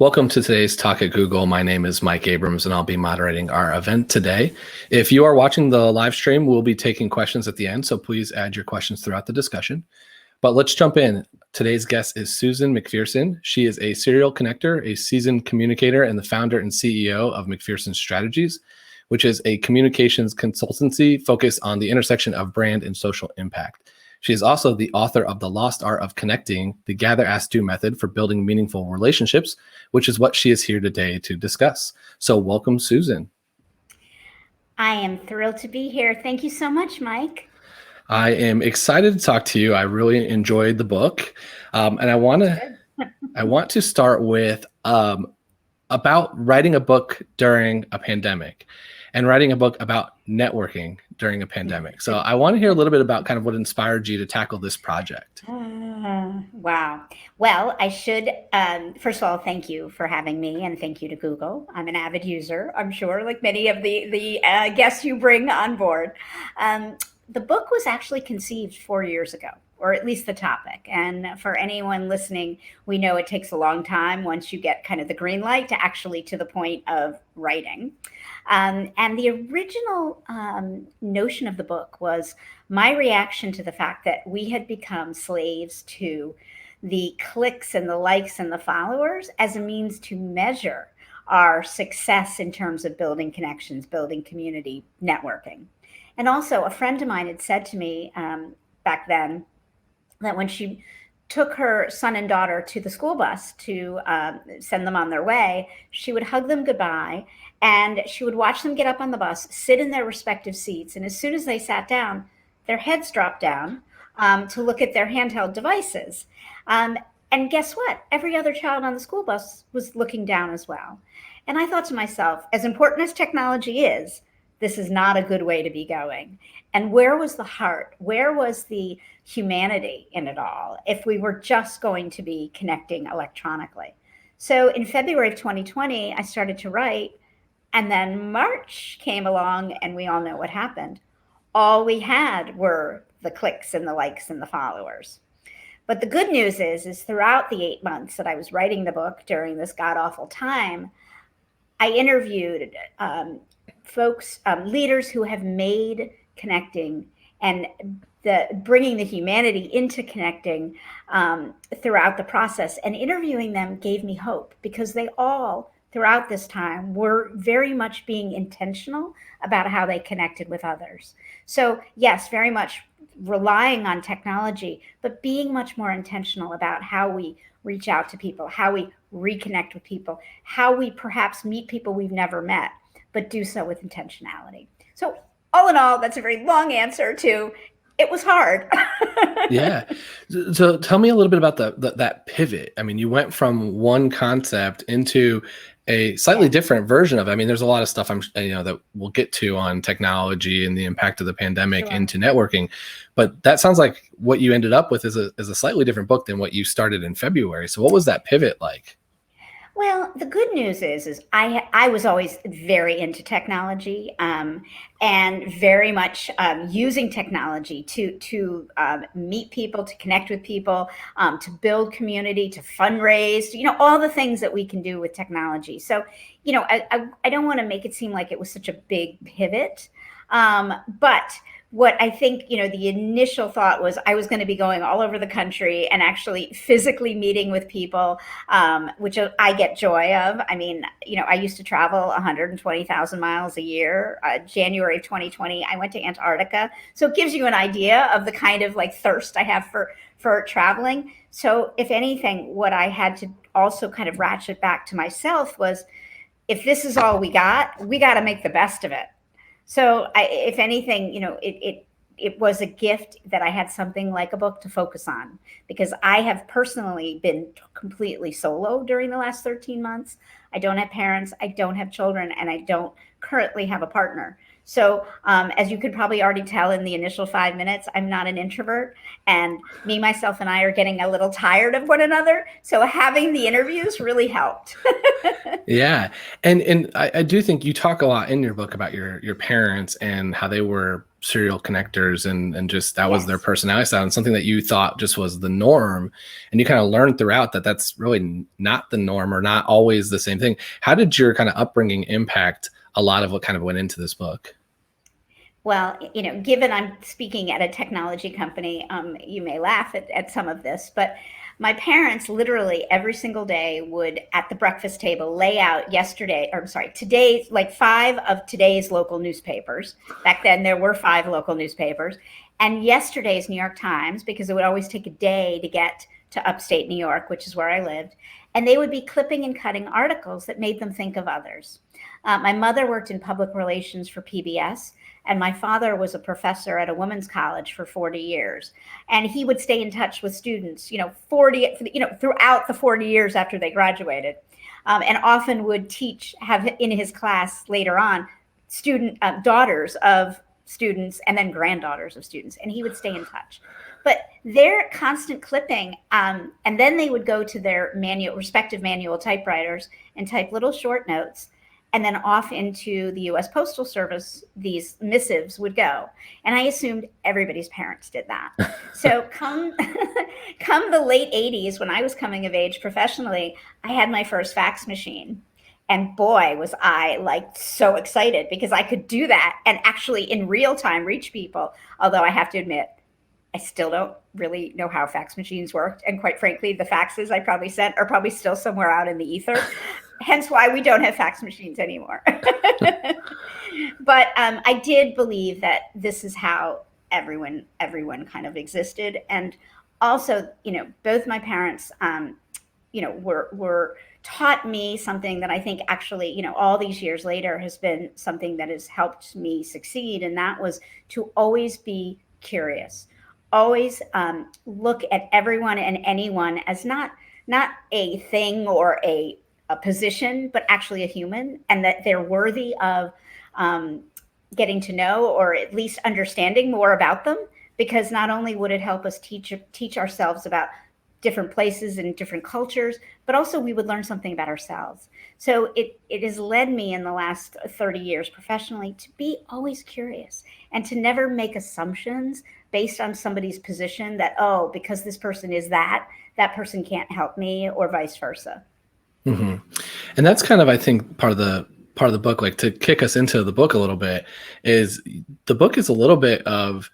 Welcome to today's Talk at Google. My name is Mike Abrams, and I'll be moderating our event today. If you are watching the live stream, we'll be taking questions at the end, so please add your questions throughout the discussion. But let's jump in. Today's guest is Susan McPherson. She is a serial connector, a seasoned communicator, and the founder and CEO of McPherson Strategies, which is a communications consultancy focused on the intersection of brand and social impact. She is also the author of The Lost Art of Connecting, the Gather, Ask, Do method for building meaningful relationships, which is what she is here today to discuss. So welcome, Susan. I am thrilled to be here. Thank you so much, Mike. I am excited to talk to you. I really enjoyed the book. And I want to start with about writing a book during a pandemic and writing a book about networking during a pandemic. So I want to hear a little bit about kind of what inspired you to tackle this project. Wow. Well, I should, first of all, thank you for having me, and thank you to Google. I'm an avid user, I'm sure, like many of the guests you bring on board. The book was actually conceived 4 years ago, or at least the topic. And for anyone listening, we know it takes a long time once you get kind of the green light to actually to the point of writing. And the original notion of the book was my reaction to the fact that we had become slaves to the clicks and the likes and the followers as a means to measure our success in terms of building connections, building community, networking. And also a friend of mine had said to me back then that when she took her son and daughter to the school bus to send them on their way, she would hug them goodbye and she would watch them get up on the bus, sit in their respective seats. And as soon as they sat down, their heads dropped down to look at their handheld devices. And guess what? Every other child on the school bus was looking down as well. And I thought to myself, as important as technology is, this is not a good way to be going. And where was the heart? Where was the humanity in it all if we were just going to be connecting electronically? So in February of 2020, I started to write, and then March came along and we all know what happened. All we had were the clicks and the likes and the followers. But the good news is throughout the 8 months that I was writing the book during this god-awful time, I interviewed folks, leaders who have made connecting and bringing the humanity into connecting throughout the process. And interviewing them gave me hope because they all, throughout this time, were very much being intentional about how they connected with others. So yes, very much relying on technology, but being much more intentional about how we reach out to people, how we reconnect with people, how we perhaps meet people we've never met, but do so with intentionality. So all in all, that's a very long answer to it was hard. Yeah. So tell me a little bit about that pivot. I mean, you went from one concept into a slightly different version of it. I mean, there's a lot of stuff that we'll get to on technology and the impact of the pandemic into networking, but that sounds like what you ended up with is a slightly different book than what you started in February. So what was that pivot like? Well, the good news is I was always very into technology and very much using technology to meet people, to connect with people, to build community, to fundraise, all the things that we can do with technology. So, I don't want to make it seem like it was such a big pivot, but what I think, the initial thought was I was going to be going all over the country and actually physically meeting with people, which I get joy of. I mean, I used to travel 120,000 miles a year. January of 2020, I went to Antarctica. So it gives you an idea of the kind of thirst I have for traveling. So if anything, what I had to also kind of ratchet back to myself was, if this is all we got to make the best of it. So if anything, it was a gift that I had something like a book to focus on, because I have personally been completely solo during the last 13 months. I don't have parents, I don't have children, and I don't currently have a partner. So as you could probably already tell in the initial 5 minutes, I'm not an introvert, and me, myself, and I are getting a little tired of one another. So having the interviews really helped. Yeah. And I do think you talk a lot in your book about your parents and how they were serial connectors and just that was their personality style, and something that you thought just was the norm. And you kind of learned throughout that that's really not the norm or not always the same thing. How did your kind of upbringing impact a lot of what kind of went into this book? Well, given I'm speaking at a technology company, you may laugh at some of this, but my parents literally every single day would, at the breakfast table, lay out today's, like 5 of today's local newspapers. Back then, there were 5 local newspapers. And yesterday's New York Times, because it would always take a day to get to upstate New York, which is where I lived. And they would be clipping and cutting articles that made them think of others. My mother worked in public relations for PBS. And my father was a professor at a women's college for 40 years. And he would stay in touch with students, throughout the 40 years after they graduated. And often would have in his class later on, student daughters of students and then granddaughters of students. And he would stay in touch. But their constant clipping, and then they would go to their respective manual typewriters and type little short notes. And then off into the U.S. Postal Service, these missives would go. And I assumed everybody's parents did that. So come the late 80s, when I was coming of age professionally, I had my first fax machine. And boy, was I so excited because I could do that and actually in real time reach people. Although I have to admit, I still don't really know how fax machines worked. And quite frankly, the faxes I probably sent are probably still somewhere out in the ether. Hence why we don't have fax machines anymore. But I did believe that this is how everyone kind of existed. And also, both my parents, were taught me something that I think actually, all these years later has been something that has helped me succeed. And that was to always be curious, always look at everyone and anyone as not a thing or a position, but actually a human, and that they're worthy of getting to know or at least understanding more about them, because not only would it help us teach ourselves about different places and different cultures, but also we would learn something about ourselves. So it has led me in the last 30 years professionally to be always curious and to never make assumptions based on somebody's position that, oh, because this person is that person can't help me, or vice versa. Mm-hmm. And that's kind of, I think, part of the book, like to kick us into the book a little bit, is the book is a little bit of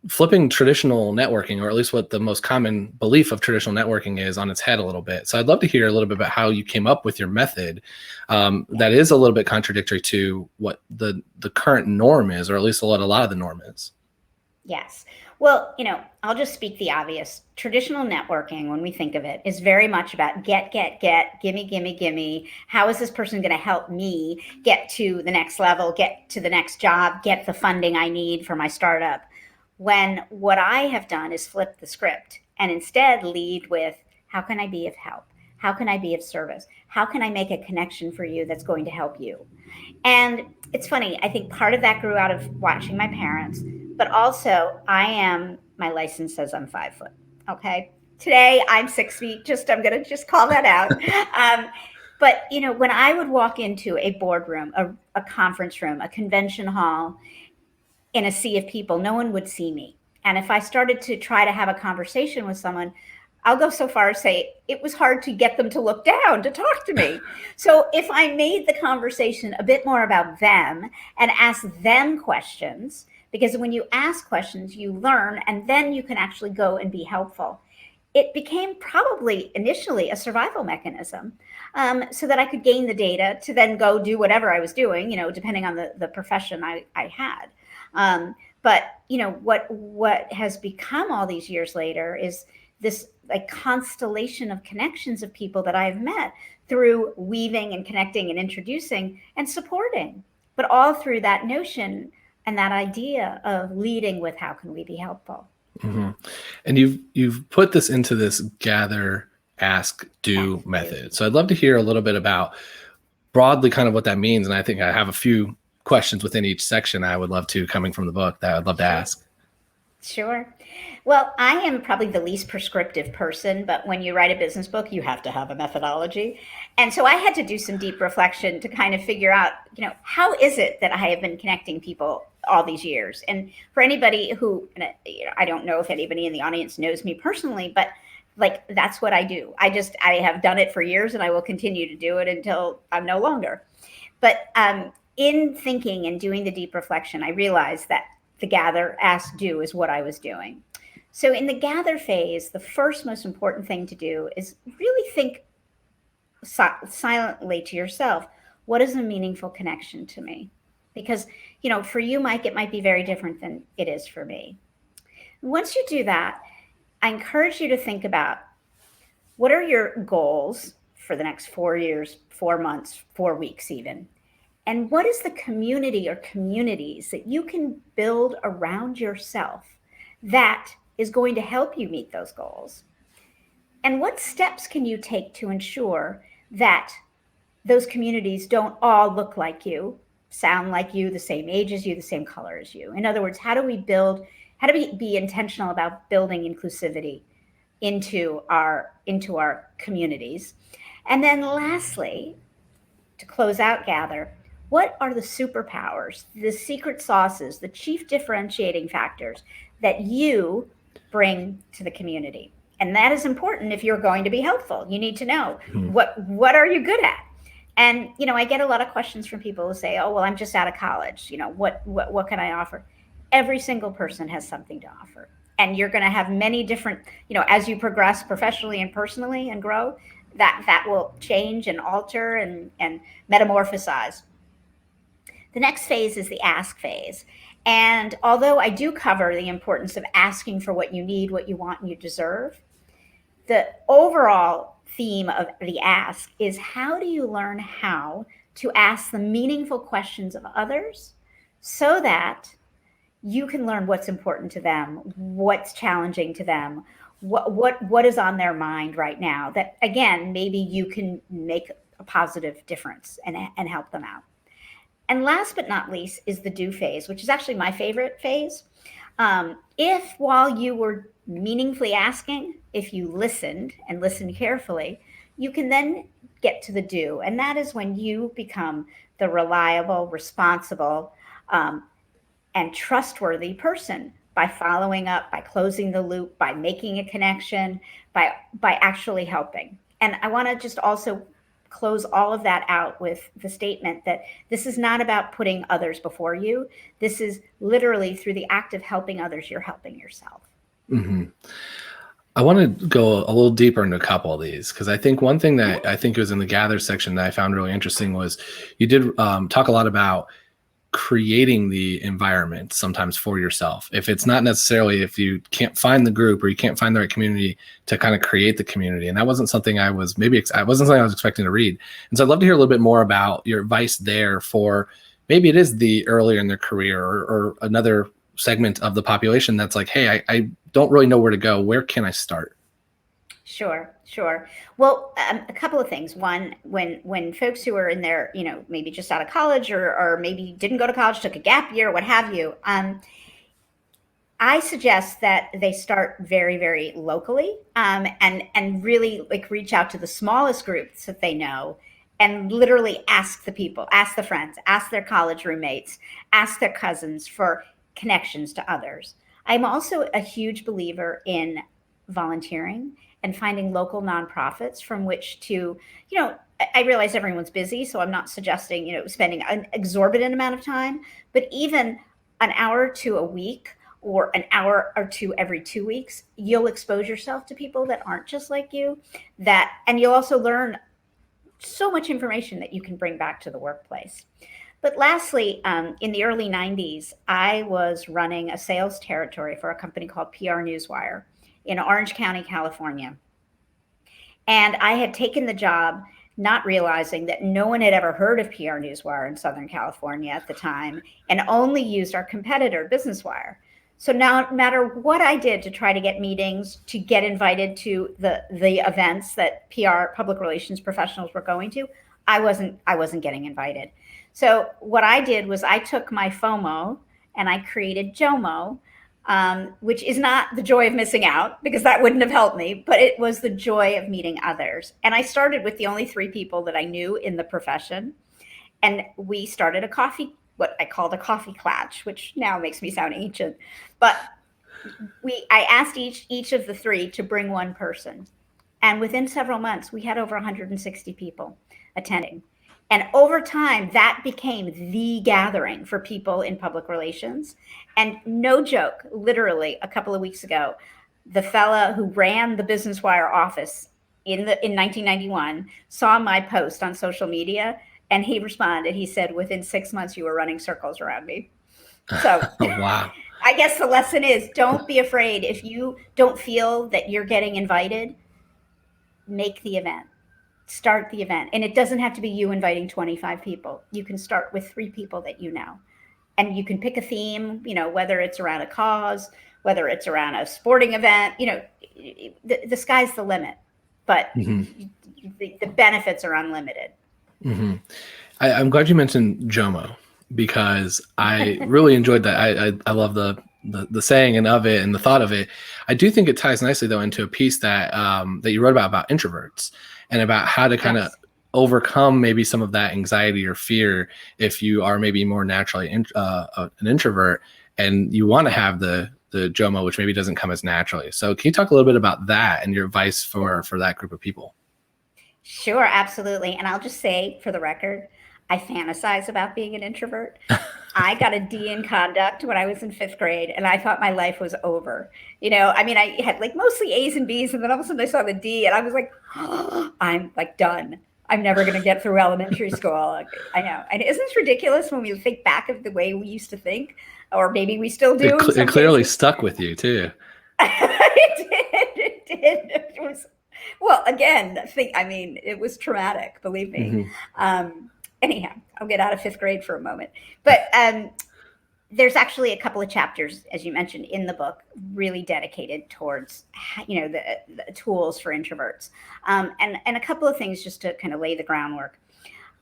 flipping traditional networking, or at least what the most common belief of traditional networking is, on its head a little bit. So I'd love to hear a little bit about how you came up with your method that is a little bit contradictory to what the current norm is, or at least what a lot of the norm is. Yes. Well, I'll just speak the obvious. Traditional networking, when we think of it, is very much about get, gimme. How is this person going to help me get to the next level, get to the next job, get the funding I need for my startup? When what I have done is flip the script and instead lead with, how can I be of help? How can I be of service? How can I make a connection for you that's going to help you? And it's funny, I think part of that grew out of watching my parents, but also my license says I'm 5 foot. Okay. Today I'm 6 feet. I'm going to just call that out. But when I would walk into a boardroom, a conference room, a convention hall, in a sea of people, no one would see me. And if I started to try to have a conversation with someone, I'll go so far as say it was hard to get them to look down to talk to me. So if I made the conversation a bit more about them and ask them questions, because when you ask questions, you learn, and then you can actually go and be helpful. It became probably initially a survival mechanism, so that I could gain the data to then go do whatever I was doing, depending on the profession I had. But what has become all these years later is this constellation of connections of people that I've met through weaving and connecting and introducing and supporting, but all through that notion and that idea of leading with how can we be helpful. Mm-hmm. And you've put this into this gather, ask, do method. So I'd love to hear a little bit about broadly kind of what that means. And I think I have a few questions within each section I would love to, coming from the book, that I'd love to ask. Sure. Well, I am probably the least prescriptive person, but when you write a business book, you have to have a methodology. And so I had to do some deep reflection to kind of figure out, how is it that I have been connecting people all these years? And for anybody who, I don't know if anybody in the audience knows me personally, but like that's what I do. I have done it for years and I will continue to do it until I'm no longer. But in thinking and doing the deep reflection, I realized that the gather, ask, do is what I was doing. So in the gather phase, the first most important thing to do is really think silently to yourself, what is a meaningful connection to me? Because, for you, Mike, it might be very different than it is for me. Once you do that, I encourage you to think about what are your goals for the next 4 years, 4 months, 4 weeks even. And what is the community or communities that you can build around yourself that is going to help you meet those goals? And what steps can you take to ensure that those communities don't all look like you, sound like you, the same age as you, the same color as you? In other words, how do we be intentional about building inclusivity into our communities? And then lastly, to close out Gather, what are the superpowers, the secret sauces, the chief differentiating factors that you bring to the community? And that is important if you're going to be helpful. You need to know what are you good at? And I get a lot of questions from people who say, "Oh, well, I'm just out of college. What can I offer?" Every single person has something to offer. And you're going to have many different, as you progress professionally and personally and grow, that will change and alter and metamorphosize. The next phase is the ask phase. And although I do cover the importance of asking for what you need, what you want, and you deserve, the overall theme of the ask is how do you learn how to ask the meaningful questions of others so that you can learn what's important to them, what's challenging to them, what is on their mind right now that, again, maybe you can make a positive difference and help them out. And last but not least is the do phase, which is actually my favorite phase. If while you were meaningfully asking, if you listened and listened carefully, you can then get to the do. And that is when you become the reliable, responsible, and trustworthy person by following up, by closing the loop, by making a connection, by actually helping. And I want to just also close all of that out with the statement that this is not about putting others before you. This is literally through the act of helping others, you're helping yourself. Mm-hmm. I want to go a little deeper into a couple of these because I think one thing that I think was in the gather section that I found really interesting was you did talk a lot about creating the environment sometimes for yourself. If it's not necessarily, if you can't find the group or you can't find the right community, to kind of create the community. And that wasn't something I was expecting to read. And so I'd love to hear a little bit more about your advice there for maybe it is the earlier in their career or another segment of the population that's like, hey, I don't really know where to go. Where can I start? Sure. Well, a couple of things. One, when folks who are in their, maybe just out of college or maybe didn't go to college, took a gap year, what have you, I suggest that they start very, very locally and really like reach out to the smallest groups that they know and literally ask the people, ask the friends, ask their college roommates, ask their cousins for connections to others. I'm also a huge believer in volunteering and finding local nonprofits from which to, I realize everyone's busy, so I'm not suggesting, spending an exorbitant amount of time, but even an hour or two a week or an hour or two every 2 weeks, you'll expose yourself to people that aren't just like you, and you'll also learn so much information that you can bring back to the workplace. But lastly, in the early 90s, I was running a sales territory for a company called PR Newswire in Orange County, California. And I had taken the job not realizing that no one had ever heard of PR Newswire in Southern California at the time and only used our competitor, Business Wire. So now, no matter what I did to try to get meetings, to get invited to the events that PR, public relations professionals were going to, I wasn't getting invited. So what I did was I took my FOMO and I created JOMO, which is not the joy of missing out, because that wouldn't have helped me, but it was the joy of meeting others. And I started with the only 3 people that I knew in the profession. And we started what I called a coffee clatch, which now makes me sound ancient. But I asked each of the 3 to bring one person. And within several months, we had over 160 people attending. And over time, that became the gathering for people in public relations. And no joke, literally a couple of weeks ago, the fella who ran the Business Wire office in 1991 saw my post on social media, and he responded. He said, "Within 6 months, you were running circles around me." So Wow. I guess the lesson is, don't be afraid. If you don't feel that you're getting invited, make the event. Start the event. And it doesn't have to be you inviting 25 people. You can start with 3 people that you know. And you can pick a theme, whether it's around a cause, whether it's around a sporting event, the sky's the limit. But the benefits are unlimited. I'm glad you mentioned JOMO, because I really enjoyed that. I love the saying and of it and the thought of it. I do think it ties nicely though into a piece that that you wrote about introverts, and about how to kind of overcome maybe some of that anxiety or fear if you are maybe more naturally an introvert and you want to have the JOMO, which maybe doesn't come as naturally. So can you talk a little bit about that and your advice for that group of people? Sure, absolutely. And I'll just say, for the record, I fantasize about being an introvert. I got a D in conduct when I was in 5th grade, and I thought my life was over. I had like mostly A's and B's, and then all of a sudden I saw the D, and I was like, oh, I'm like done. I'm never going to get through elementary school. I know. And isn't this ridiculous when we think back of the way we used to think, or maybe we still do? It clearly stuck with you too. It did. It was, well, again, it was traumatic, believe me. Anyhow, I'll get out of 5th grade for a moment. But there's actually a couple of chapters, as you mentioned, in the book, really dedicated towards, the tools for introverts, and a couple of things just to kind of lay the groundwork.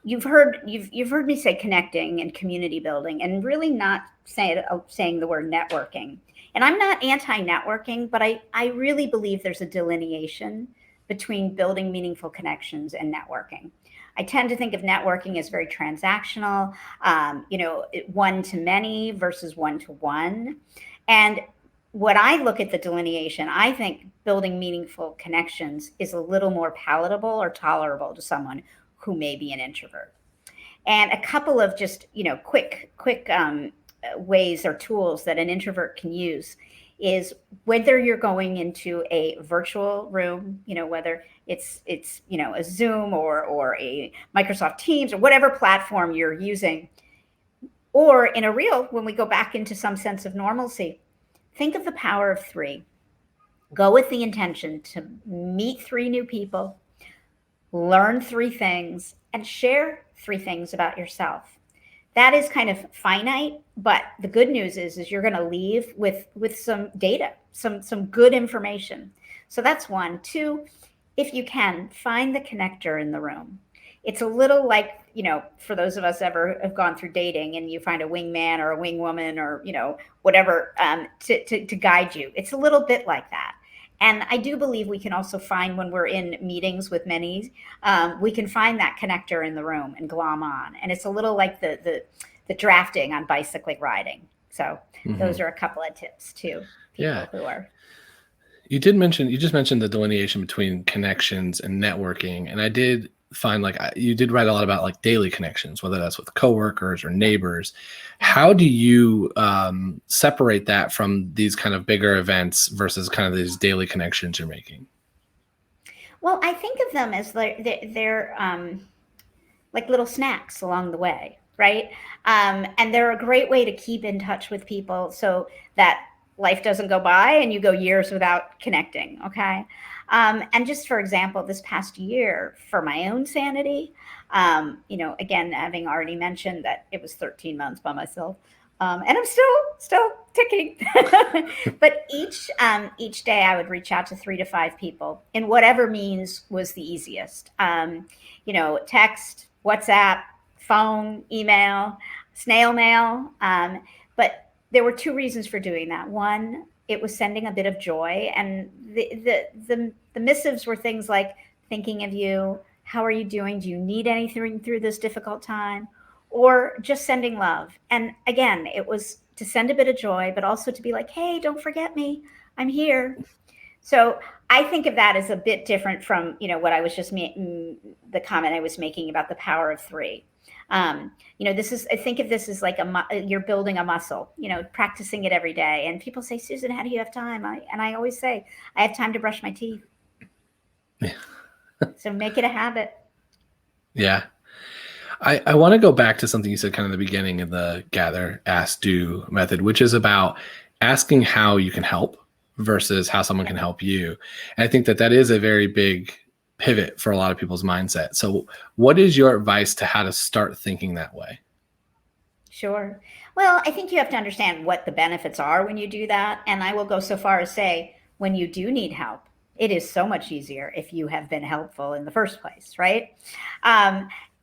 You've heard me say connecting and community building, and really not saying the word networking. And I'm not anti-networking, but I really believe there's a delineation between building meaningful connections and networking. I tend to think of networking as very transactional, one to many versus one to one. And when I look at the delineation, I think building meaningful connections is a little more palatable or tolerable to someone who may be an introvert. And a couple of just, quick ways or tools that an introvert can use is, whether you're going into a virtual room, whether it's a Zoom or a Microsoft Teams or whatever platform you're using, or in a real, when we go back into some sense of normalcy, think of the power of 3. Go with the intention to meet 3 new people, learn 3 things, and share 3 things about yourself. That is kind of finite, but the good news is you're going to leave with some data, some good information. So that's 1. 2, if you can, find the connector in the room. It's a little like, for those of us ever have gone through dating, and you find a wingman or a wingwoman or, whatever, to guide you. It's a little bit like that. And I do believe we can also find, when we're in meetings with many, we can find that connector in the room and glom on. And it's a little like the drafting on bicycle riding. So those are a couple of tips too. Who are. You just mentioned the delineation between connections and networking. And I did find, you did write a lot about daily connections, whether that's with coworkers or neighbors. How do you separate that from these kind of bigger events versus kind of these daily connections you're making? Well, I think of them as they're like little snacks along the way, right? And they're a great way to keep in touch with people, so that life doesn't go by and you go years without connecting, okay? And just for example, this past year, for my own sanity, again, having already mentioned that it was 13 months by myself, and I'm still ticking. But each day I would reach out to 3 to 5 people in whatever means was the easiest. Text, WhatsApp, phone, email, snail mail. But there were two reasons for doing that. One, it was sending a bit of joy, and the missives were things like thinking of you, how are you doing, do you need anything through this difficult time, or just sending love. And again, it was to send a bit of joy, but also to be like, hey, don't forget me, I'm here. So I think of that as a bit different from, what I was just the comment I was making about the power of three. I think of this as like you're building a muscle, practicing it every day. And people say, Susan, how do you have time? And I always say, I have time to brush my teeth. Yeah. So make it a habit. Yeah. I want to go back to something you said kind of in the beginning of the gather, ask, do method, which is about asking how you can help versus how someone can help you. And I think that is a very big pivot for a lot of people's mindset. So what is your advice to how to start thinking that way? Sure. Well, I think you have to understand what the benefits are when you do that. And I will go so far as say, when you do need help, it is so much easier if you have been helpful in the first place, right?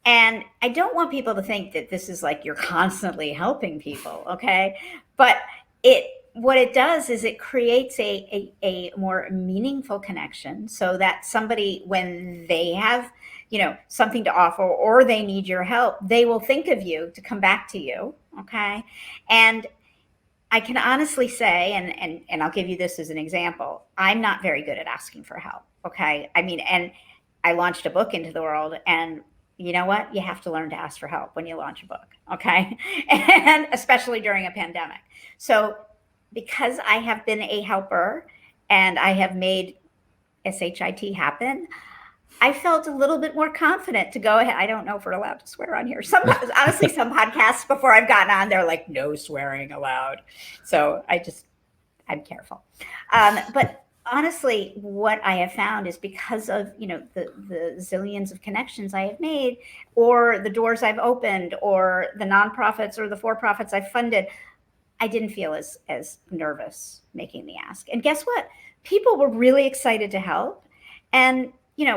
And I don't want people to think that this is like you're constantly helping people, okay? But what it does is it creates a more meaningful connection, so that somebody, when they have something to offer or they need your help, they will think of you to come back to you, okay? And I can honestly say, and I'll give you this as an example, I'm not very good at asking for help, okay? I mean, and I launched a book into the world, and you know what? You have to learn to ask for help when you launch a book, okay? And especially during a pandemic. So because I have been a helper and I have made SHIT happen, I felt a little bit more confident to go ahead. I don't know if we're allowed to swear on here. Honestly, some podcasts before I've gotten on, they're like, no swearing allowed. So I'm careful. But honestly, what I have found is because of, the zillions of connections I have made, or the doors I've opened, or the nonprofits or the for-profits I've funded, I didn't feel as nervous making the ask. And guess what? People were really excited to help. And,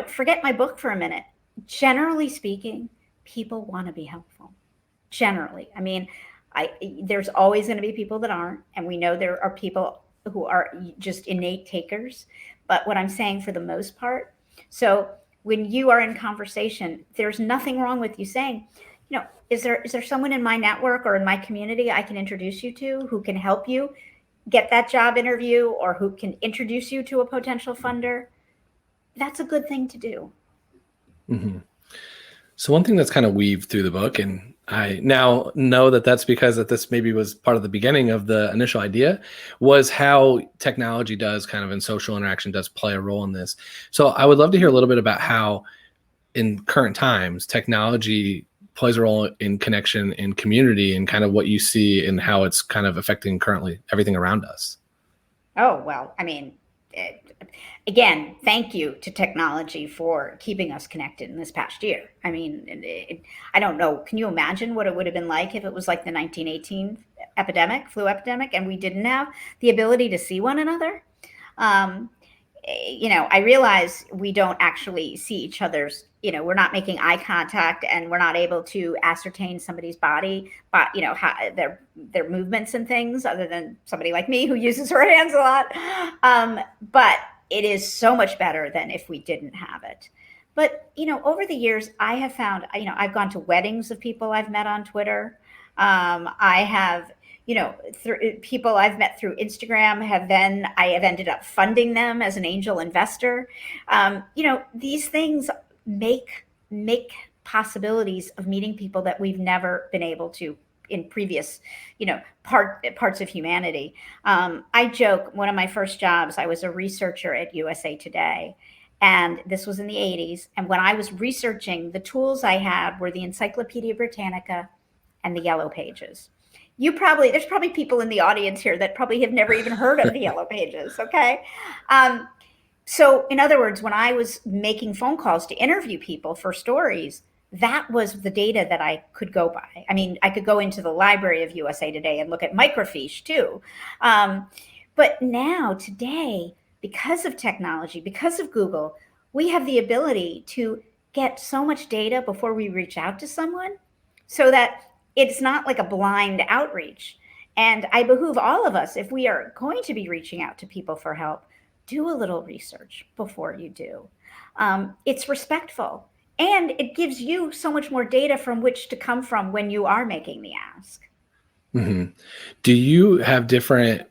forget my book for a minute. Generally speaking, people want to be helpful. Generally. I mean, there's always going to be people that aren't. And we know there are people who are just innate takers. But what I'm saying, for the most part, so when you are in conversation, there's nothing wrong with you saying, is there someone in my network or in my community I can introduce you to who can help you get that job interview, or who can introduce you to a potential funder? That's a good thing to do. Mm-hmm. So one thing that's kind of weaved through the book, and I now know that that's because that this maybe was part of the beginning of the initial idea, was how technology does kind of, in social interaction, does play a role in this. So I would love to hear a little bit about how in current times, technology plays a role in connection, in community, and kind of what you see and how it's kind of affecting currently everything around us. Oh, well, I mean, again, thank you to technology for keeping us connected in this past year. I mean, I don't know. Can you imagine what it would have been like if it was like the 1918 flu epidemic, and we didn't have the ability to see one another? I realize we don't actually see each other's, we're not making eye contact, and we're not able to ascertain somebody's body, but how their movements and things, other than somebody like me who uses her hands a lot. But it is so much better than if we didn't have it. But, over the years, I have found, I've gone to weddings of people I've met on Twitter. I have, through people I've met through Instagram, I have ended up funding them as an angel investor. These things make possibilities of meeting people that we've never been able to in previous, parts of humanity. I joke, one of my first jobs, I was a researcher at USA Today. And this was in the 80s. And when I was researching, the tools I had were the Encyclopedia Britannica and the Yellow Pages. There's probably people in the audience here that probably have never even heard of the Yellow Pages, okay? So in other words, when I was making phone calls to interview people for stories, that was the data that I could go by. I mean, I could go into the library of USA Today and look at microfiche too. But now, today, because of technology, because of Google, we have the ability to get so much data before we reach out to someone, so that it's not like a blind outreach. And I behoove all of us, if we are going to be reaching out to people for help, do a little research before you do. It's respectful, and it gives you so much more data from which to come from when you are making the ask. Mm-hmm. Do you have different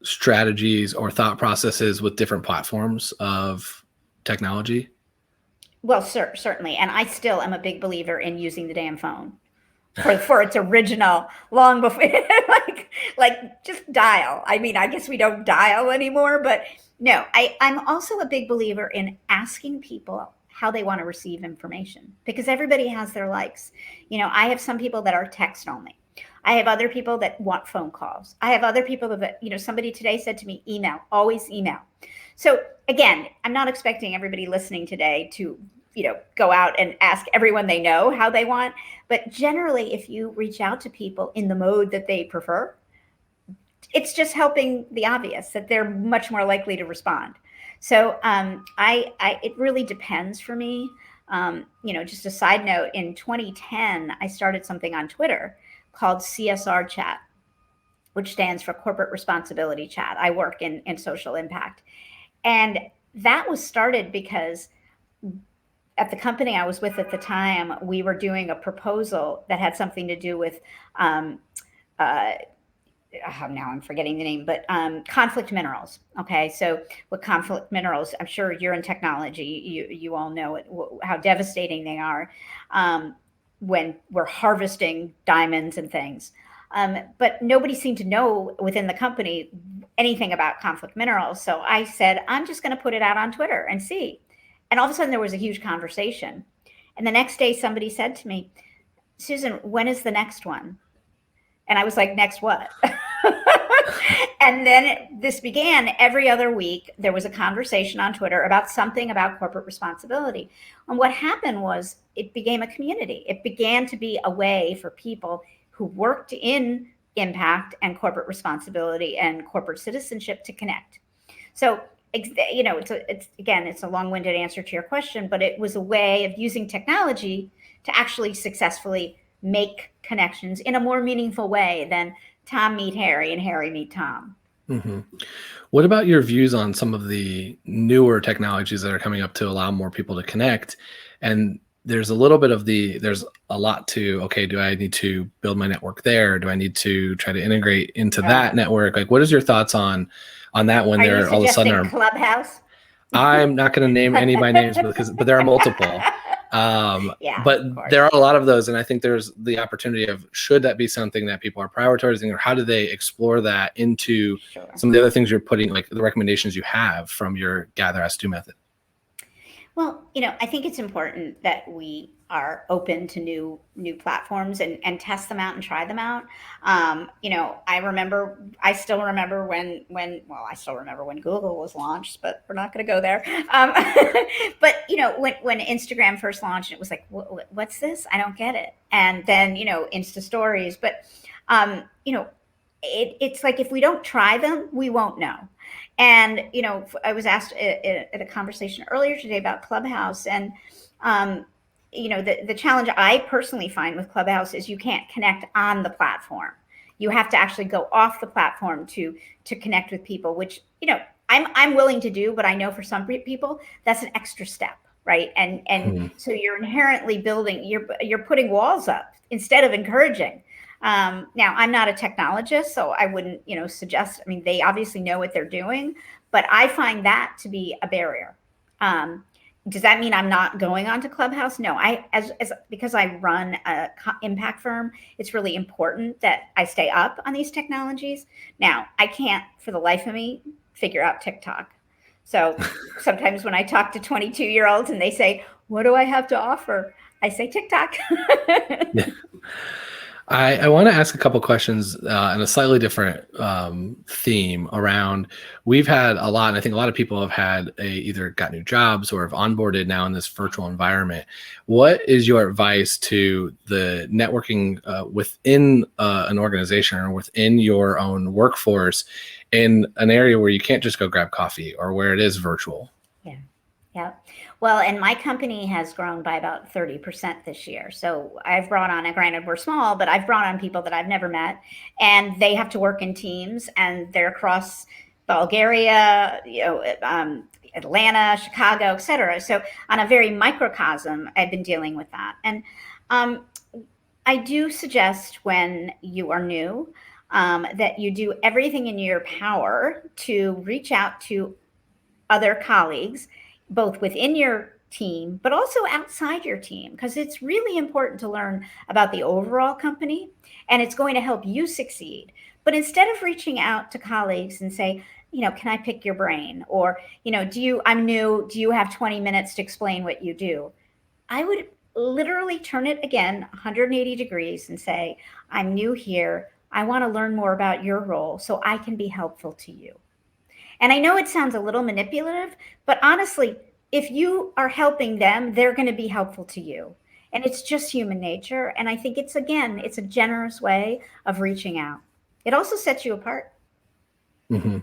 strategies or thought processes with different platforms of technology? Well, certainly. And I still am a big believer in using the damn phone for its original, long before, like just dial. I mean, I guess we don't dial anymore, but no, I'm also a big believer in asking people how they want to receive information, because everybody has their likes. I have some people that are text only. I have other people that want phone calls. I have other people that, somebody today said to me, email, always email. So again, I'm not expecting everybody listening today to, go out and ask everyone they know how they want. But generally, if you reach out to people in the mode that they prefer, it's just helping the obvious that they're much more likely to respond. So it really depends for me. Just a side note, in 2010, I started something on Twitter called CSR Chat, which stands for Corporate Responsibility Chat. I work in social impact. And that was started because at the company I was with at the time, we were doing a proposal that had something to do with, now I'm forgetting the name, but conflict minerals. Okay, so with conflict minerals, I'm sure you're in technology. You all know it, how devastating they are when we're harvesting diamonds and things. But nobody seemed to know within the company anything about conflict minerals. So I said, I'm just going to put it out on Twitter and see. And all of a sudden there was a huge conversation. And the next day somebody said to me, Susan, when is the next one? And I was like, next what? And then this began. Every other week, there was a conversation on Twitter about something about corporate responsibility. And what happened was it became a community. It began to be a way for people who worked in impact and corporate responsibility and corporate citizenship to connect. So, it's a long-winded answer to your question, but it was a way of using technology to actually successfully make connections in a more meaningful way than Tom meet Harry and Harry meet Tom. Mm-hmm. What about your views on some of the newer technologies that are coming up to allow more people to connect? And there's a little bit of there's a lot to, okay, do I need to build my network there? Do I need to try to integrate into that network? Like, what is your thoughts on that when they're all of a sudden Clubhouse? I'm not going to name any by names but there are multiple. But there are a lot of those, and I think there's the opportunity of, should that be something that people are prioritizing, or how do they explore that into some of the other things you're putting, like the recommendations you have from your Gather, Ask, Do method? Well, I think it's important that we are open to new platforms and test them out and try them out. I still remember when Google was launched, but we're not going to go there. But when Instagram first launched, it was like, what's this? I don't get it. And then Insta stories, but it's like, if we don't try them, we won't know. And, I was asked at a conversation earlier today about Clubhouse, and, the challenge I personally find with Clubhouse is you can't connect on the platform. You have to actually go off the platform to connect with people, which, I'm willing to do, but I know for some people that's an extra step, right? And so you're inherently building, you're putting walls up instead of encouraging. Now, I'm not a technologist, so I wouldn't, suggest, they obviously know what they're doing, but I find that to be a barrier. Does that mean I'm not going on to Clubhouse? No, because I run a impact firm, it's really important that I stay up on these technologies. Now, I can't for the life of me figure out TikTok. So sometimes when I talk to 22-year-olds and they say, what do I have to offer? I say TikTok. I want to ask a couple questions in a slightly different theme around, we've had a lot, and I think a lot of people have had either got new jobs or have onboarded now in this virtual environment. What is your advice to the networking within an organization or within your own workforce in an area where you can't just go grab coffee or where it is virtual? Yeah. Well, and my company has grown by about 30% this year. So I've brought on, and granted we're small, but I've brought on people that I've never met, and they have to work in teams, and they're across Bulgaria, Atlanta, Chicago, et cetera. So on a very microcosm, I've been dealing with that. And um, I do suggest when you are new that you do everything in your power to reach out to other colleagues, both within your team, but also outside your team, because it's really important to learn about the overall company and it's going to help you succeed. But instead of reaching out to colleagues and say, can I pick your brain? Or, I'm new, do you have 20 minutes to explain what you do? I would literally turn it again 180 degrees and say, I'm new here. I want to learn more about your role so I can be helpful to you. And I know it sounds a little manipulative, but honestly, if you are helping them, they're going to be helpful to you. And it's just human nature. And I think it's a generous way of reaching out. It also sets you apart. Mm-hmm.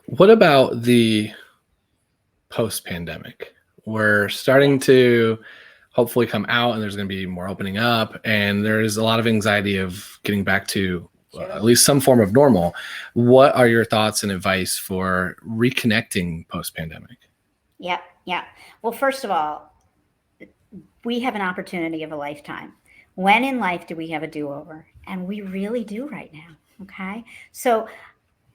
What about the post-pandemic? We're starting to hopefully come out, and there's going to be more opening up, and there is a lot of anxiety of getting back to at least some form of normal. What are your thoughts and advice for reconnecting post-pandemic? Yeah. Well, first of all, we have an opportunity of a lifetime. When in life do we have a do-over? And we really do right now. Okay. So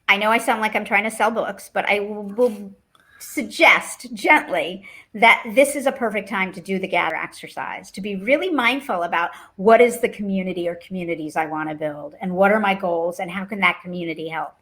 I know I sound like I'm trying to sell books, but I will suggest gently that this is a perfect time to do the gather exercise, to be really mindful about what is the community or communities I want to build and what are my goals and how can that community help.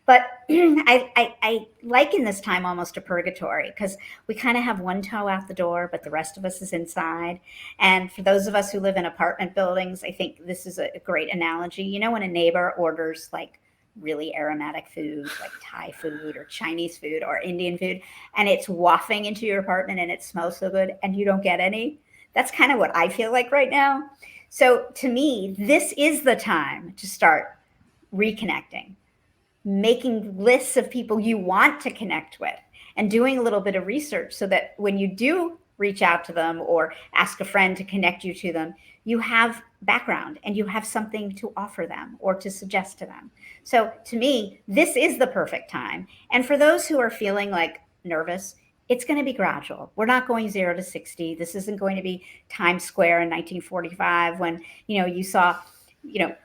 But I liken this time almost to purgatory because we kind of have one toe out the door, but the rest of us is inside. And for those of us who live in apartment buildings, I think this is a great analogy. When a neighbor orders like really aromatic food, like Thai food or Chinese food or Indian food, and it's wafting into your apartment and it smells so good and you don't get any. That's kind of what I feel like right now. So to me, this is the time to start reconnecting, making lists of people you want to connect with and doing a little bit of research so that when you do reach out to them or ask a friend to connect you to them, you have background and you have something to offer them or to suggest to them. So to me, this is the perfect time. And for those who are feeling like nervous, it's going to be gradual. We're not going 0 to 60. This isn't going to be Times Square in 1945 when, you saw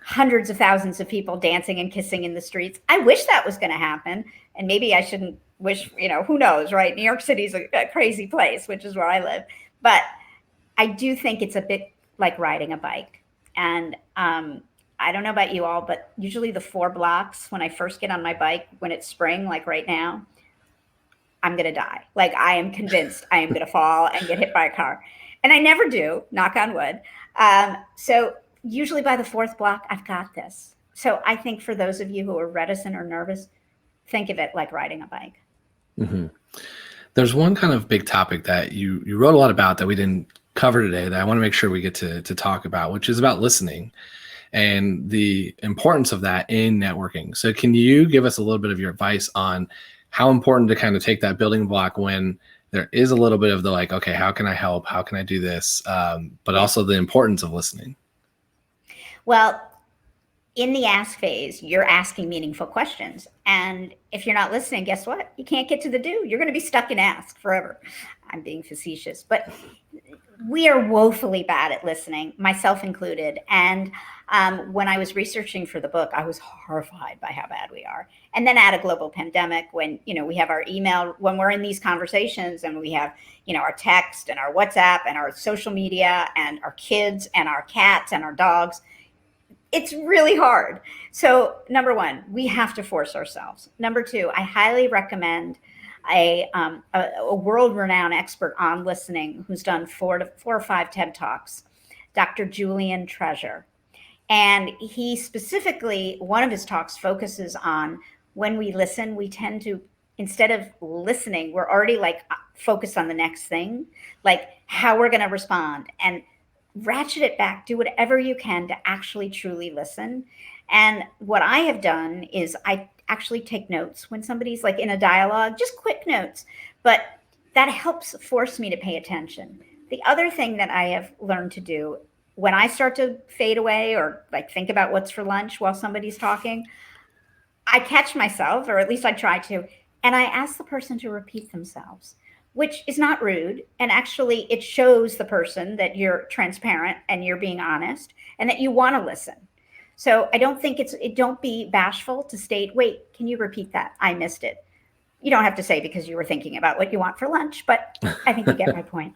hundreds of thousands of people dancing and kissing in the streets. I wish that was going to happen. And maybe I shouldn't wish, who knows, right? New York City is a crazy place, which is where I live. But I do think it's a bit like riding a bike. And I don't know about you all, but usually the 4 blocks when I first get on my bike, when it's spring, like right now, I'm going to die. Like I am convinced I am going to fall and get hit by a car. And I never do, knock on wood. So usually by the 4th block, I've got this. So I think for those of you who are reticent or nervous, think of it like riding a bike. Mm-hmm. There's one kind of big topic that you wrote a lot about that we didn't cover today that I want to make sure we get to talk about, which is about listening and the importance of that in networking. So can you give us a little bit of your advice on how important to kind of take that building block when there is a little bit of the like, okay, how can I help? How can I do this? But also the importance of listening. Well, in the ask phase, you're asking meaningful questions. And if you're not listening, guess what? You can't get to the do. You're going to be stuck in ask forever. I'm being facetious, but we are woefully bad at listening, myself included. And when I was researching for the book, I was horrified by how bad we are. And then add a global pandemic when, we have our email, when we're in these conversations and we have, our text and our WhatsApp and our social media and our kids and our cats and our dogs. It's really hard. So number 1, we have to force ourselves. Number 2, I highly recommend a world-renowned expert on listening who's done 4 or 5 TED Talks, Dr. Julian Treasure. And he specifically, one of his talks focuses on when we listen, we tend to, instead of listening, we're already like focused on the next thing, like how we're going to respond. And ratchet it back, do whatever you can to actually truly listen. And what I have done is I actually take notes when somebody's like in a dialogue, just quick notes. But that helps force me to pay attention. The other thing that I have learned to do when I start to fade away or like think about what's for lunch while somebody's talking, I catch myself, or at least I try to, and I ask the person to repeat themselves, which is not rude. And actually, it shows the person that you're transparent and you're being honest and that you want to listen. So I don't think don't be bashful to state, wait, can you repeat that? I missed it. You don't have to say because you were thinking about what you want for lunch, but I think you get my point.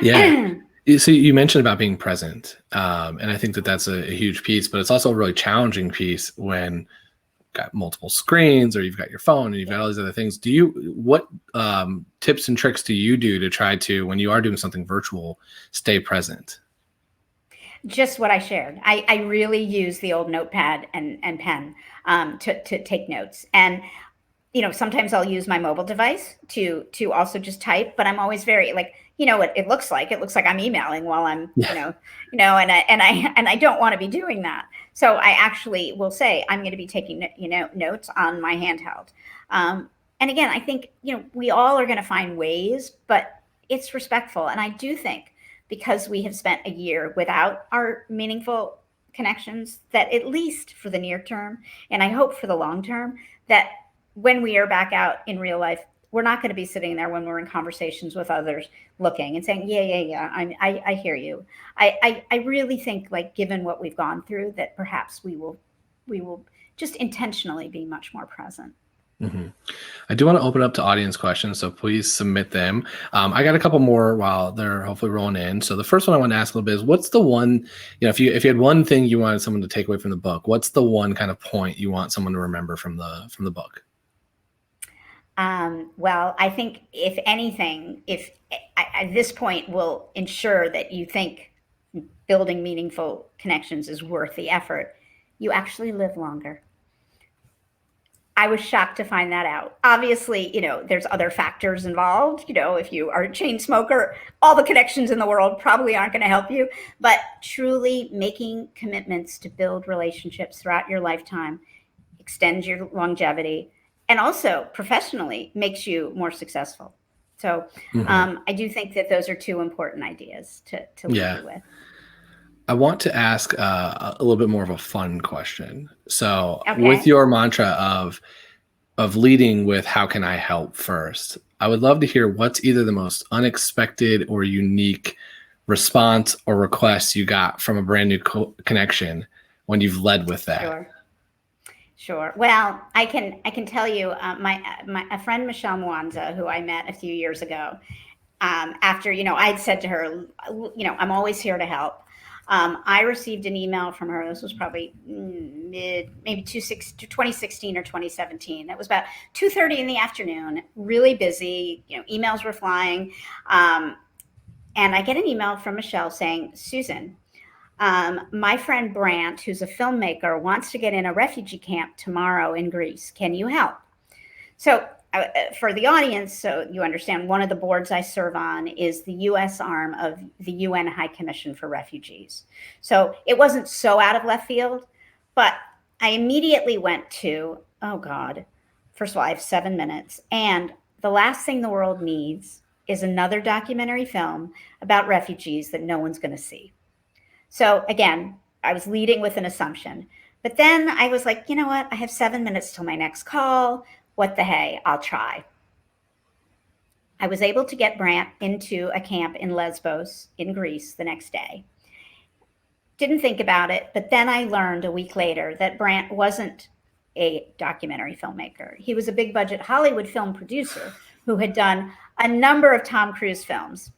Yeah. So you mentioned about being present. And I think that that's a huge piece, but it's also a really challenging piece when you've got multiple screens or you've got your phone and you've got all these other things. What tips and tricks do you do to try to, when you are doing something virtual, stay present? Just what I shared. I really use the old notepad and pen to take notes. And sometimes I'll use my mobile device to also just type, but I'm always very like, what it looks like. It looks like I'm emailing while I'm, and I don't want to be doing that. So I actually will say I'm going to be taking, notes on my handheld. And again, I think, we all are going to find ways, but it's respectful. And I do think because we have spent a year without our meaningful connections, that at least for the near term, and I hope for the long term, that when we are back out in real life, we're not going to be sitting there when we're in conversations with others looking and saying, yeah, I hear you. I really think, like, given what we've gone through, that perhaps we will just intentionally be much more present. Mm-hmm. I do want to open up to audience questions, so please submit them. I got a couple more while they're hopefully rolling in. So the first one I want to ask a little bit is, what's the one, if you had one thing you wanted someone to take away from the book, what's the one kind of point you want someone to remember from the book? Well, I think if anything, at this point will ensure that you think building meaningful connections is worth the effort, you actually live longer. I was shocked to find that out. Obviously, there's other factors involved. If you are a chain smoker, all the connections in the world probably aren't going to help you. But truly making commitments to build relationships throughout your lifetime extends your longevity, and also professionally makes you more successful. So I do think that those are two important ideas to leave you with. I want to ask a little bit more of a fun question. So with your mantra of leading with how can I help first, I would love to hear what's either the most unexpected or unique response or request you got from a brand new connection when you've led with that. Sure. Well, I can tell you, a friend, Michelle Mwanza, who I met a few years ago, after, I'd said to her, I'm always here to help. I received an email from her. This was probably maybe 2016 or 2017. It was about 2:30 in the afternoon, really busy, emails were flying. And I get an email from Michelle saying, Susan, my friend Brant, who's a filmmaker, wants to get in a refugee camp tomorrow in Greece. Can you help? So for the audience, so you understand, one of the boards I serve on is the U.S. arm of the UN High Commission for Refugees. So it wasn't so out of left field, but I immediately went to, oh God, first of all, I have 7 minutes. And the last thing the world needs is another documentary film about refugees that no one's going to see. So again, I was leading with an assumption. But then I was like, you know what? I have 7 minutes till my next call. What the hey, I'll try. I was able to get Brant into a camp in Lesbos in Greece the next day. Didn't think about it, but then I learned a week later that Brant wasn't a documentary filmmaker. He was a big budget Hollywood film producer who had done a number of Tom Cruise films.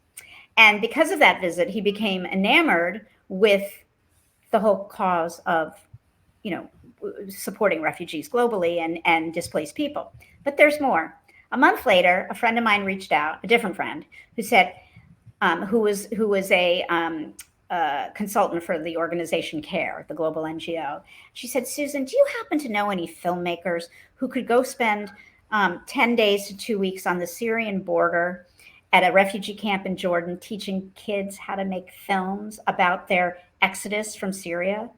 And because of that visit, he became enamored with the whole cause of, supporting refugees globally and displaced people. But there's more. A month later, a friend of mine reached out, a different friend, who said, who was a consultant for the organization CARE, the global NGO. She said, Susan, do you happen to know any filmmakers who could go spend 10 days to 2 weeks on the Syrian border at a refugee camp in Jordan, teaching kids how to make films about their exodus from Syria?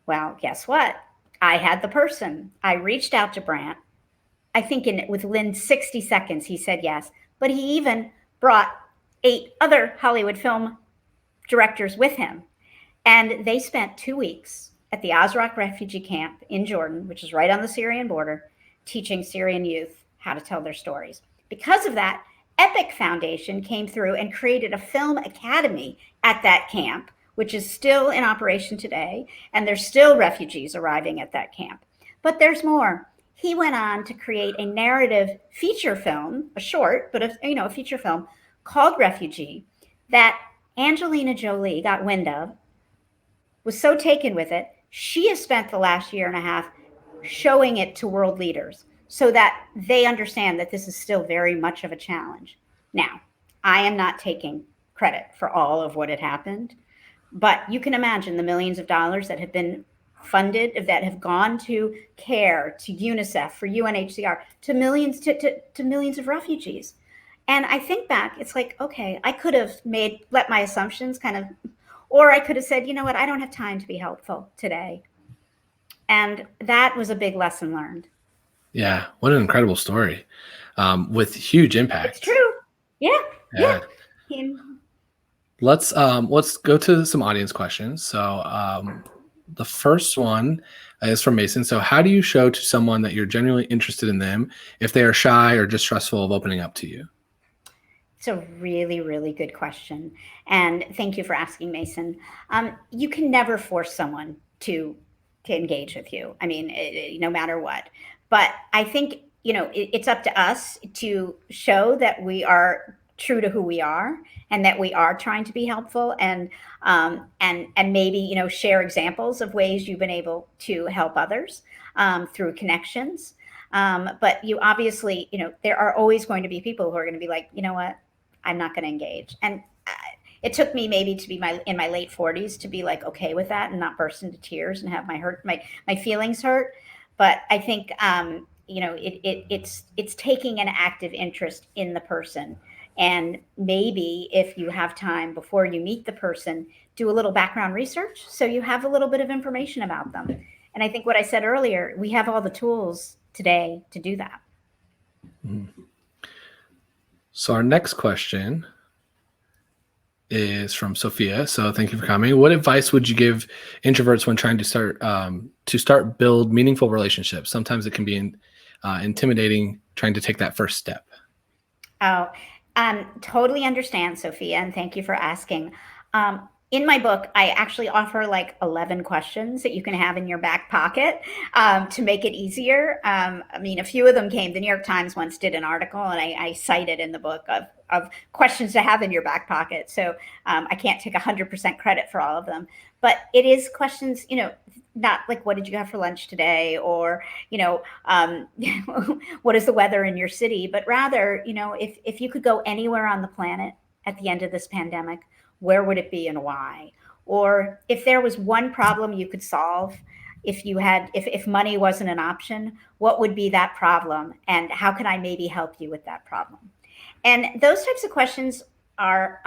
Well, guess what? I had the person. I reached out to Brant. I think within 60 seconds, he said yes. but he even brought 8 other Hollywood film directors with him. And they spent 2 weeks at the Azraq refugee camp in Jordan, which is right on the Syrian border, teaching Syrian youth how to tell their stories. Because of that, Epic Foundation came through and created a film academy at that camp, which is still in operation today, and there's still refugees arriving at that camp. But there's more. He went on to create a narrative feature film, a short, but a feature film called Refugee, that Angelina Jolie got wind of, was so taken with it, she has spent the last year and a half showing it to world leaders so that they understand that this is still very much of a challenge. Now, I am not taking credit for all of what had happened, but you can imagine the millions of dollars that have been funded, that have gone to CARE, to UNICEF, for UNHCR, to millions of refugees. And I think back, it's like, okay, I could have let my assumptions kind of, or I could have said, you know what, I don't have time to be helpful today. And that was a big lesson learned. Yeah, what an incredible story, with huge impact. It's true. Yeah. Let's go to some audience questions. So the first one is from Mason. So how do you show to someone that you're genuinely interested in them if they are shy or distrustful of opening up to you? It's a really, really good question. And thank you for asking, Mason. You can never force someone to engage with you. I mean, no matter what. But I think, it's up to us to show that we are true to who we are and that we are trying to be helpful, and maybe, share examples of ways you've been able to help others through connections. But you obviously, there are always going to be people who are going to be like, you know what, I'm not going to engage. And it took me maybe to be in my late 40s to be like okay with that and not burst into tears and have my feelings hurt. But I think it's taking an active interest in the person. And maybe if you have time before you meet the person, do a little background research so you have a little bit of information about them. And I think what I said earlier, we have all the tools today to do that. Mm-hmm. So our next question is from Sophia. So thank you for coming. What advice would you give introverts when trying to start build meaningful relationships? Sometimes it can be intimidating trying to take that first step. Oh, totally understand, Sophia, and thank you for asking. In my book, I actually offer like 11 questions that you can have in your back pocket to make it easier. A few of them came. The New York Times once did an article, and I cited in the book of questions to have in your back pocket. So I can't take 100% credit for all of them, but it is questions, not like what did you have for lunch today, or what is the weather in your city, but rather, if you could go anywhere on the planet at the end of this pandemic, where would it be and why? Or if there was one problem you could solve, if money wasn't an option, what would be that problem? And how can I maybe help you with that problem? And those types of questions are,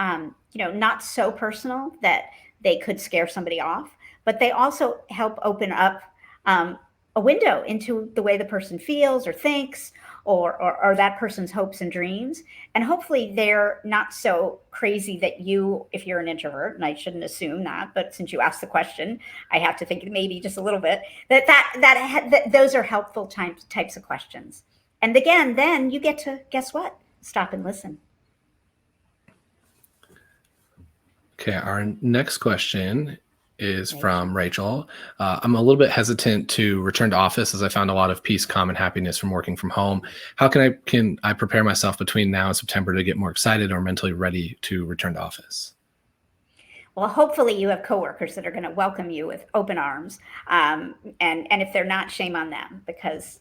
not so personal that they could scare somebody off, but they also help open up a window into the way the person feels or thinks, or that person's hopes and dreams. And hopefully they're not so crazy that if you're an introvert, and I shouldn't assume that, but since you asked the question, I have to think maybe just a little bit, that those are helpful types of questions. And again, then you get to, guess what? Stop and listen. Okay, our next question is from Rachel. I'm a little bit hesitant to return to office as I found a lot of peace, calm, and happiness from working from home. How can I prepare myself between now and September to get more excited or mentally ready to return to office? Well, hopefully you have coworkers that are going to welcome you with open arms. And if they're not, shame on them, because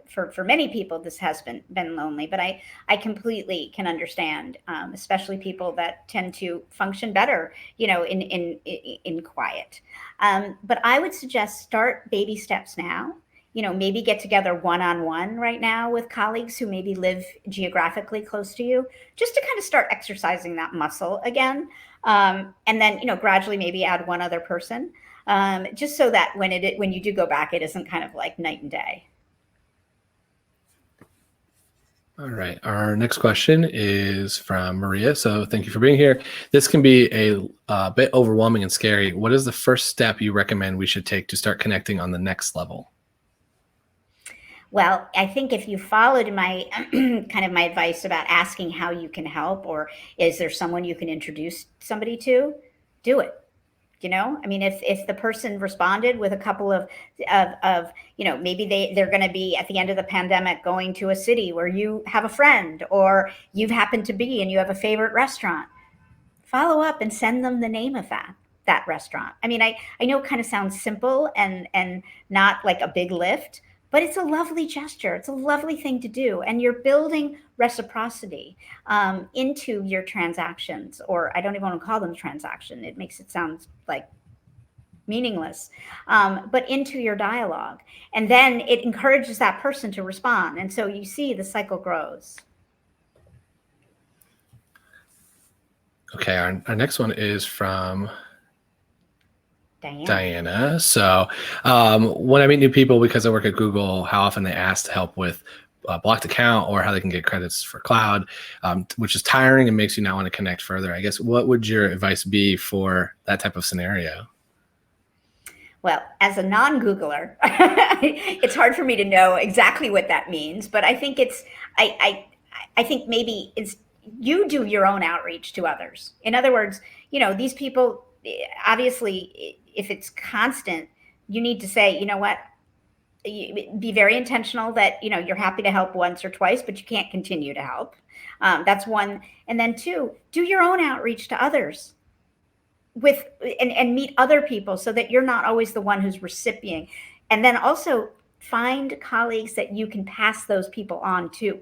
for many people, this has been lonely. But I completely can understand, especially people that tend to function better, in quiet. But I would suggest start baby steps now. Maybe get together one-on-one right now with colleagues who maybe live geographically close to you, just to kind of start exercising that muscle again. And then, gradually maybe add one other person, just so that when you do go back, it isn't kind of like night and day. All right. Our next question is from Maria. So thank you for being here. This can be a bit overwhelming and scary. What is the first step you recommend we should take to start connecting on the next level? Well, I think if you followed my kind of my advice about asking how you can help, or is there someone you can introduce somebody to, do it. I mean, if the person responded with a couple of maybe they're going to be at the end of the pandemic going to a city where you have a friend, or you've happened to be and you have a favorite restaurant, follow up and send them the name of that restaurant. I mean, I know it kind of sounds simple and not like a big lift, but it's a lovely gesture. It's a lovely thing to do, and you're building reciprocity into your transactions. Or I don't even want to call them transaction. It makes it sound like meaningless, but into your dialogue, and then it encourages that person to respond, and so you see the cycle grows. Okay, our next one is from Diana. So when I meet new people, because I work at Google, how often they ask to help with a blocked account or how they can get credits for cloud, which is tiring and makes you not want to connect further. I guess, what would your advice be for that type of scenario? Well, as a non-Googler, it's hard for me to know exactly what that means, but I think I think maybe it's you do your own outreach to others. In other words, these people, obviously, if it's constant, you need to say, you know what, be very intentional that, you're happy to help once or twice, but you can't continue to help. That's one. And then two, do your own outreach to others and meet other people, so that you're not always the one who's recipient. And then also find colleagues that you can pass those people on to.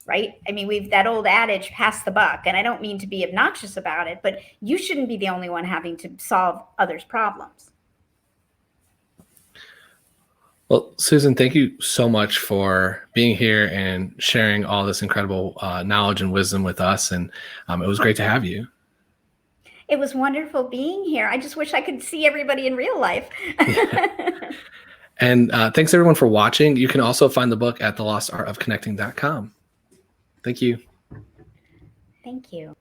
Right? I mean, we've that old adage, pass the buck. And I don't mean to be obnoxious about it, but you shouldn't be the only one having to solve others' problems. Well, Susan, thank you so much for being here and sharing all this incredible knowledge and wisdom with us. And it was great to have you. It was wonderful being here. I just wish I could see everybody in real life. And thanks everyone for watching. You can also find the book at thelostartofconnecting.com. Thank you. Thank you.